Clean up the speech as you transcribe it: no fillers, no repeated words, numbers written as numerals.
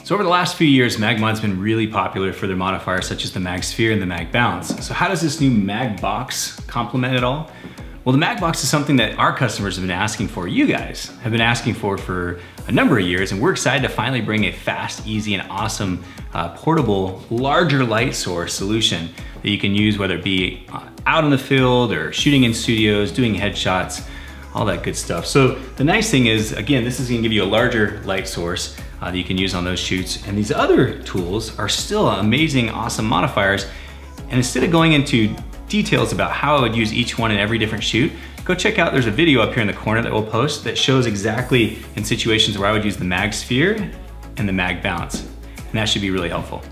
So over the last few years, MagMod's been really popular for their modifiers such as the MagSphere and the MagBounce. So how does this new MagBox complement it all? Well, the MagBox is something that our customers have been asking for, you guys have been asking for a number of years, and we're excited to finally bring a fast, easy, and awesome portable, larger light source solution that you can use whether it be out in the field or shooting in studios, doing headshots, all that good stuff. So the nice thing is, again, this is gonna give you a larger light source that you can use on those shoots. And these other tools are still amazing, awesome modifiers. And instead of going into details about how I would use each one in every different shoot, go check out, there's a video up here in the corner that we'll post that shows exactly in situations where I would use the MagSphere and the MagBounce. And that should be really helpful.